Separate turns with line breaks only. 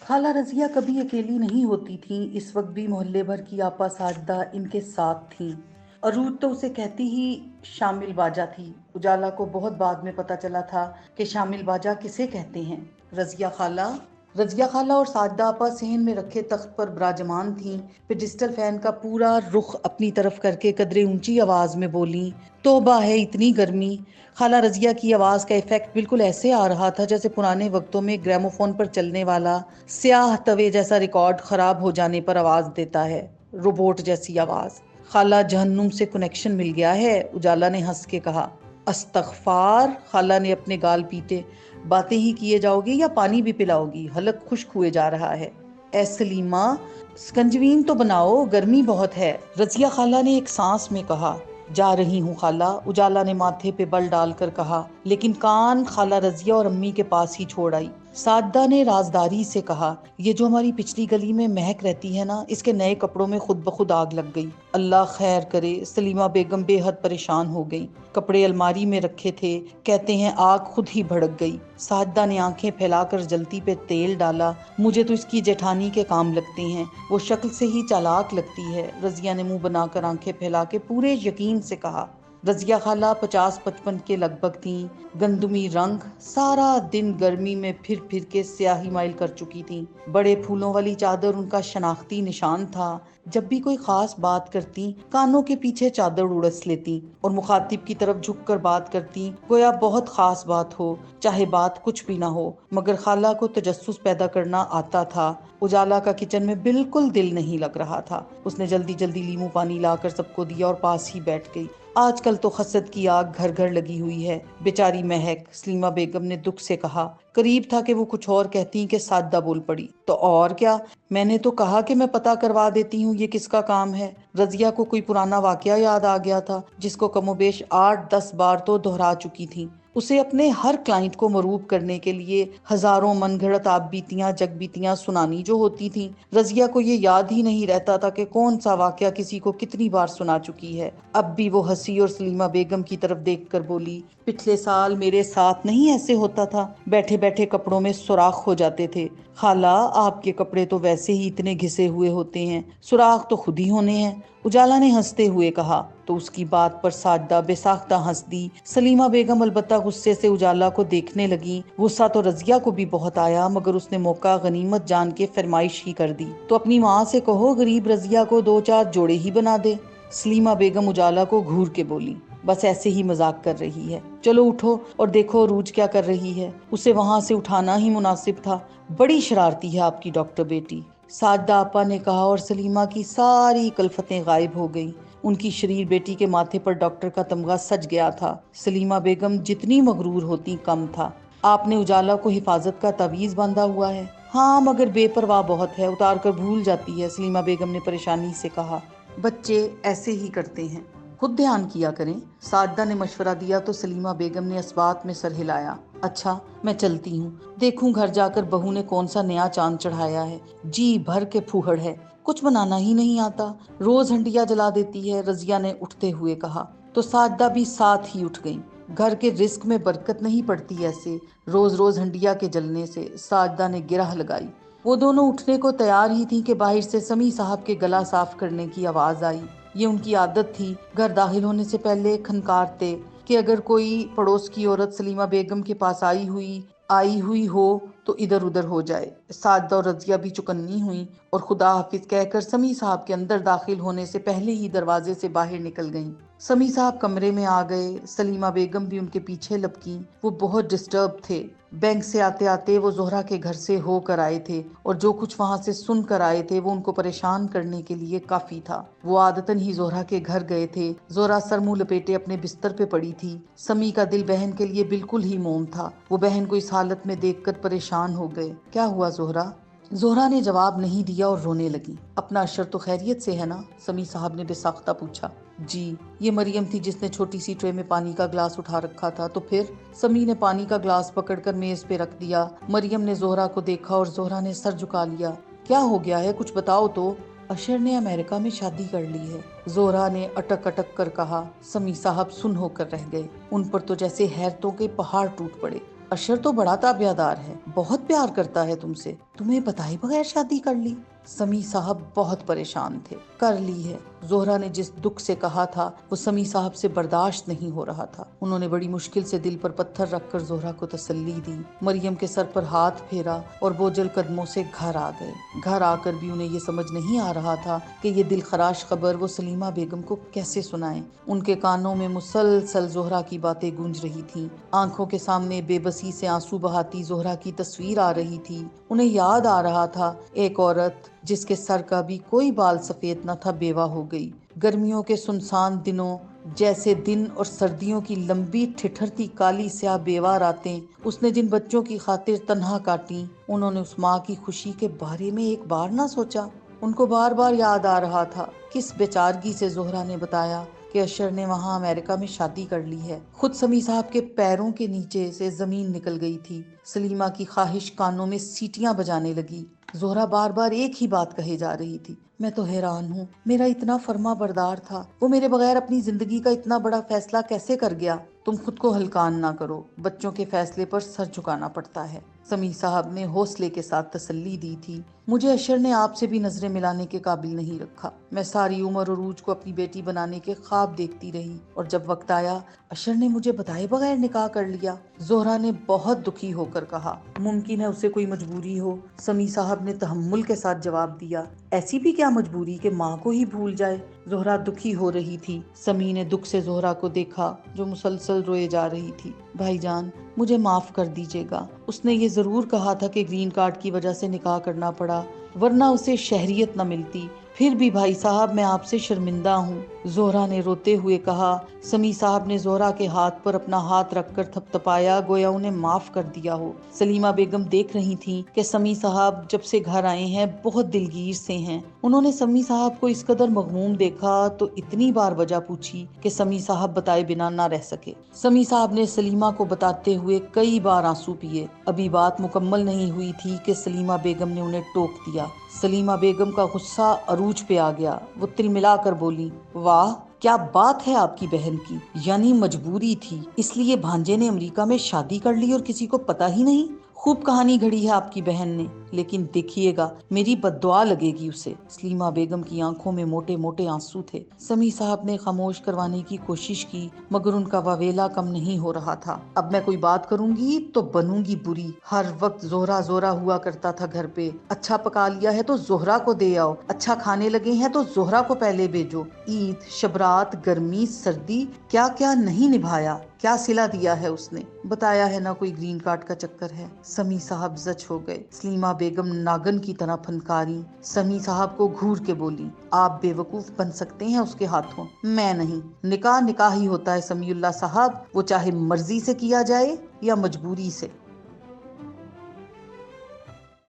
خالہ رضیہ کبھی اکیلی نہیں ہوتی تھیں، اس وقت بھی محلے بھر کی آپا ساجدہ ان کے ساتھ تھیں۔ عروج تو اسے کہتی ہی شامل باجا تھی۔ اجالا کو بہت بعد میں پتہ چلا تھا کہ شامل باجا کسے کہتے ہیں۔ رضیہ خالہ اور ساجدہ آپا صحن میں رکھے تخت پر براجمان تھیں، پھر ڈیجیٹل فین کا پورا رخ اپنی طرف کر کے قدرے اونچی آواز میں بولیں، توبہ ہے اتنی گرمی۔ خالہ رضیہ کی آواز کا ایفیکٹ بالکل ایسے آ رہا تھا جیسے پرانے وقتوں میں گراموفون پر چلنے والا سیاہ توے جیسا ریکارڈ خراب ہو جانے پر آواز دیتا ہے، روبوٹ جیسی آواز۔ خالہ جہنم سے کنیکشن مل گیا ہے، اجالا نے ہنس کے کہا۔ استغفار، خالہ نے اپنے گال پیٹے۔ باتیں ہی کیے جاؤ گی یا پانی بھی پلاؤ گی؟ حلق خشک ہوئے جا رہا ہے۔ اے سلیمہ، سکنجوین تو بناؤ، گرمی بہت ہے، رضیہ خالہ نے ایک سانس میں کہا۔ جا رہی ہوں خالہ، اجالا نے ماتھے پہ بل ڈال کر کہا، لیکن کان خالہ رضیہ اور امی کے پاس ہی چھوڑ آئی۔ ساجدہ نے رازداری سے کہا، یہ جو ہماری پچھلی گلی میں مہک رہتی ہے نا، اس کے نئے کپڑوں میں خود بخود آگ لگ گئی۔ اللہ خیر کرے۔ سلیمہ بیگم بے حد پریشان ہو گئی۔ کپڑے الماری میں رکھے تھے، کہتے ہیں آگ خود ہی بھڑک گئی۔ ساجدہ نے آنکھیں پھیلا کر جلتی پہ تیل ڈالا۔ مجھے تو اس کی جیٹھانی کے کام لگتے ہیں، وہ شکل سے ہی چالاک لگتی ہے، رضیہ نے منہ بنا کر آنکھیں پھیلا کے پورے یقین سے کہا۔ رضیہ خالہ 50-55 کے لگ بھگ تھیں، گندمی رنگ، سارا دن گرمی میں پھر پھر کے سیاہی مائل کر چکی تھیں۔ بڑے پھولوں والی چادر ان کا شناختی نشان تھا۔ جب بھی کوئی خاص بات کرتی، کانوں کے پیچھے چادر اڑس لیتی اور مخاطب کی طرف جھک کر بات کرتی، گویا بہت خاص بات ہو، چاہے بات کچھ بھی نہ ہو۔ مگر خالہ کو تجسس پیدا کرنا آتا تھا۔ اجالا کا کچن میں بالکل دل نہیں لگ رہا تھا۔ اس نے جلدی جلدی لیمو پانی لا کر سب کو دیا اور پاس ہی بیٹھ گئی۔ آج کل تو حسد کی آگ گھر گھر لگی ہوئی ہے، بیچاری مہک، سلیمہ بیگم نے دکھ سے کہا۔ قریب تھا کہ وہ کچھ اور کہتی کہ ساجدہ بول پڑی، تو اور کیا، میں نے تو کہا کہ میں پتہ کروا دیتی ہوں، یہ کس کا کام ہے؟ رضیہ کو کوئی پرانا واقعہ یاد آ گیا تھا جس کو کم و بیش 8-10 بار تو دہرا چکی تھی۔ اسے اپنے ہر کلائنٹ کو مروب کرنے کے لیے ہزاروں من گھڑت آپ بیتیاں جگ بیتیاں سنانی جو ہوتی تھیں۔ رضیہ کو یہ یاد ہی نہیں رہتا تھا کہ کون سا واقعہ کسی کو کتنی بار سنا چکی ہے۔ اب بھی وہ ہنسی اور سلیمہ بیگم کی طرف دیکھ کر بولی، پچھلے سال میرے ساتھ نہیں ایسے ہوتا تھا، بیٹھے بیٹھے کپڑوں میں سوراخ ہو جاتے تھے۔ خالہ، آپ کے کپڑے تو ویسے ہی اتنے گھسے ہوئے ہوتے ہیں، سوراخ تو خود ہی ہونے ہیں، اجالا نے ہنستے ہوئے کہا۔ تو اس کی بات پر ساجدہ بے ساختہ ہنس دی۔ سلیمہ بیگم البتہ غصے سے اجالا کو دیکھنے لگی۔ غصہ تو رضیہ کو بھی بہت آیا، مگر اس نے موقع غنیمت جان کے فرمائش ہی کر دی، تو اپنی ماں سے کہو غریب رضیہ کو 2-4 جوڑے ہی بنا دے۔ سلیمہ بیگم اجالا کو گھور کے بولی، بس ایسے ہی مذاق کر رہی ہے، چلو اٹھو اور دیکھو عروج کیا کر رہی ہے، اسے وہاں سے اٹھانا ہی مناسب تھا، بڑی شرارتی ہے آپ کی ڈاکٹر بیٹی، ساجدہ آپا نے کہا، اور سلیمہ کی ساری کلفتیں غائب ہو گئیں۔ ان کی شریر بیٹی کے ماتھے پر ڈاکٹر کا تمغہ سج گیا تھا۔ سلیمہ بیگم جتنی مغرور ہوتی کم تھا۔ آپ نے اجالا کو حفاظت کا تعویذ باندھا ہوا ہے؟ ہاں، مگر بے پرواہ بہت ہے، اتار کر بھول جاتی ہے، سلیمہ بیگم نے پریشانی سے کہا۔ بچے ایسے ہی کرتے ہیں، خود دھیان کیا کریں، ساجدہ نے مشورہ دیا تو سلیمہ بیگم نے اثبات میں سر ہلایا۔ اچھا، میں چلتی ہوں، دیکھوں گھر جا کر بہو نے کون سا نیا چاند چڑھایا ہے، جی بھر کے پھوہڑ ہے، کچھ بنانا ہی نہیں آتا، روز ہنڈیا جلا دیتی ہے، رضیہ نے اٹھتے ہوئے کہا۔ تو ساجدہ بھی ساتھ ہی اٹھ گئیں۔ گھر کے رزق میں برکت نہیں پڑتی ایسے روز روز ہنڈیا کے جلنے سے، ساجدہ نے گرہ لگائی۔ وہ دونوں اٹھنے کو تیار ہی تھیں کہ باہر سے سمیع صاحب کے گلا صاف کرنے کی آواز آئی۔ یہ ان کی عادت تھی، گھر داخل ہونے سے پہلے کھنکارتے کہ اگر کوئی پڑوس کی عورت سلیمہ بیگم کے پاس آئی ہوئی ہو تو ادھر ادھر ہو جائے۔ ساجدہ اور رضیہ بھی چکنی ہوئیں اور خدا حافظ کہہ کر سمیع صاحب کے اندر داخل ہونے سے پہلے ہی دروازے سے باہر نکل گئیں۔ سمیع صاحب کمرے میں آ گئے، سلیمہ بیگم بھی ان کے پیچھے لپکیں۔ وہ بہت ڈسٹرب تھے، بینک سے آتے آتے وہ زہرہ کے گھر سے ہو کر آئے تھے اور جو کچھ وہاں سے سن کر آئے تھے وہ ان کو پریشان کرنے کے لیے کافی تھا۔ وہ عادتاً ہی زہرہ کے گھر گئے تھے۔ زہرہ سر منہ لپیٹے اپنے بستر پہ پڑی تھی۔ سمیع کا دل بہن کے لیے بالکل ہی موم تھا۔ وہ بہن کو اس حالت میں دیکھ کر پریشان ہو گئے۔ کیا ہوا زہرہ؟ زہرہ نے جواب نہیں دیا اور رونے لگی۔ اپنا اشر تو خیریت سے ہے نا؟ سمیع صاحب نے بے ساختہ پوچھا۔ جی، یہ مریم تھی جس نے چھوٹی سی ٹرے میں پانی کا گلاس اٹھا رکھا تھا، تو پھر؟ سمیع نے پانی کا گلاس پکڑ کر میز پہ رکھ دیا۔ مریم نے زہرہ کو دیکھا اور زہرہ نے سر جھکا لیا۔ کیا ہو گیا ہے، کچھ بتاؤ تو۔ اشر نے امریکہ میں شادی کر لی ہے، زہرہ نے اٹک کر کہا۔ سمیع صاحب سن ہو کر رہ گئے۔ ان پر تو جیسے حیرتوں کے پہاڑ ٹوٹ پڑے۔ اشر تو بڑا تابعدار ہے، بہت پیار کرتا ہے تم سے، تمہیں بتائے بغیر شادی کر لی۔ سمیع صاحب بہت پریشان تھے۔ کر لی ہے، زہرا نے جس دکھ سے کہا تھا وہ سمیع صاحب سے برداشت نہیں ہو رہا تھا۔ انہوں نے بڑی مشکل سے دل پر پتھر رکھ کر زہرا کو تسلی دی، مریم کے سر پر ہاتھ پھیرا اور بوجھل قدموں سے گھر آ گئے۔ گھر آ کر بھی انہیں یہ سمجھ نہیں آ رہا تھا کہ یہ دل خراش خبر وہ سلیمہ بیگم کو کیسے سنائیں۔ ان کے کانوں میں مسلسل زہرا کی باتیں گونج رہی تھیں، آنکھوں کے سامنے بے بسی سے آنسو بہاتی زہرا کی تصویر آ رہی تھی۔ انہیں یاد آ رہا تھا ایک عورت جس کے سر کا بھی کوئی بال سفید نہ تھا بیوہ ہو گئی۔ گرمیوں کے سنسان دنوں جیسے دن اور سردیوں کی لمبی ٹھٹھرتی کالی سیاہ بیوہ راتیں اس نے جن بچوں کی خاطر تنہا کاٹیں، انہوں نے اس ماں کی خوشی کے بارے میں ایک بار نہ سوچا۔ ان کو بار بار یاد آ رہا تھا کس بیچارگی سے زہرا نے بتایا کہ اشر نے وہاں امریکہ میں شادی کر لی ہے۔ خود سمیع صاحب کے پیروں کے نیچے سے زمین نکل گئی تھی۔ سلیمہ کی خواہش کانوں میں سیٹیاں بجانے لگی۔ زہرا بار بار ایک ہی بات کہے جا رہی تھی، میں تو حیران ہوں، میرا اتنا فرما بردار تھا، وہ میرے بغیر اپنی زندگی کا اتنا بڑا فیصلہ کیسے کر گیا؟ تم خود کو ہلکان نہ کرو، بچوں کے فیصلے پر سر جھکانا پڑتا ہے۔ سمیع صاحب نے حوصلے کے ساتھ تسلی دی تھی، مجھے اشر نے آپ سے بھی نظریں ملانے کے قابل نہیں رکھا۔ میں ساری عمر عروج کو اپنی بیٹی بنانے کے خواب دیکھتی رہی، اور جب وقت آیا اشر نے مجھے بتائے بغیر نکاح کر لیا۔ زہرا نے بہت دکھی ہو کر کہا، ممکن ہے اسے کوئی مجبوری ہو۔ سمیع صاحب نے تحمل کے ساتھ جواب دیا، ایسی بھی کیا مجبوری کہ ماں کو ہی بھول جائے؟ زہرا دکھی ہو رہی تھی۔ سمیع نے دکھ سے زہرا کو دیکھا جو مسلسل روئے جا رہی تھی۔ بھائی جان، مجھے معاف کر دیجیے گا، اس نے یہ ضرور کہا تھا کہ گرین کارڈ کی وجہ سے نکاح کرنا پڑا، ورنہ اسے شہریت نہ ملتی۔ پھر بھی بھائی صاحب میں آپ سے شرمندہ ہوں، زہرا نے روتے ہوئے کہا۔ سمیع صاحب نے زہرا کے ہاتھ پر اپنا ہاتھ رکھ کر تھپ تھپایا گویا انہیں معاف کر دیا ہو۔ سلیمہ بیگم دیکھ رہی تھیں کہ سمیع صاحب جب سے گھر آئے ہیں بہت دلگیر سے ہیں۔ انہوں نے سمیع صاحب کو اس قدر مغموم دیکھا تو اتنی بار وجہ پوچھی کہ سمیع صاحب بتائے بنا نہ رہ سکے۔ سمیع صاحب نے سلیمہ کو بتاتے ہوئے کئی بار آنسو پیے۔ ابھی بات مکمل نہیں ہوئی تھی کہ سلیمہ بیگم نے انہیں ٹوک دیا۔ سلیمہ بیگم کا غصہ عروج پہ آ گیا، وہ تلملا کر بولی، واہ کیا بات ہے آپ کی بہن کی، یعنی مجبوری تھی اس لیے بھانجے نے امریکہ میں شادی کر لی اور کسی کو پتہ ہی نہیں؟ خوب کہانی گھڑی ہے آپ کی بہن نے، لیکن دیکھیے گا میری بد دعا لگے گی اسے۔ سلیمہ بیگم کی آنکھوں میں موٹے موٹے آنسو تھے۔ سمیع صاحب نے خاموش کروانے کی کوشش کی مگر ان کا واویلا کم نہیں ہو رہا تھا۔ اب میں کوئی بات کروں گی تو بنوں گی بری، ہر وقت زہرا زہرا ہوا کرتا تھا گھر پہ، اچھا پکا لیا ہے تو زہرا کو دے آؤ، اچھا کھانے لگے ہیں تو زہرا کو پہلے بھیجو۔ عید، شبرات، گرمی، سردی، کیا کیا نہیں نبھایا، کیا صلہ دیا ہے اس نے، بتایا ہے نہ کوئی گرین کارڈ کا چکر ہے۔ سمیع صاحب زچ ہو گئے۔ سلیمہ بیگم ناگن کی طرح پھنکاری۔ سمیع صاحب کو گھور کے بولی، آپ بے وقوف بن سکتے ہیں اس کے ہاتھوں، میں نہیں۔ نکاح نکاح ہی ہوتا ہے سمیع اللہ صاحب، وہ چاہے مرضی سے کیا جائے یا مجبوری سے۔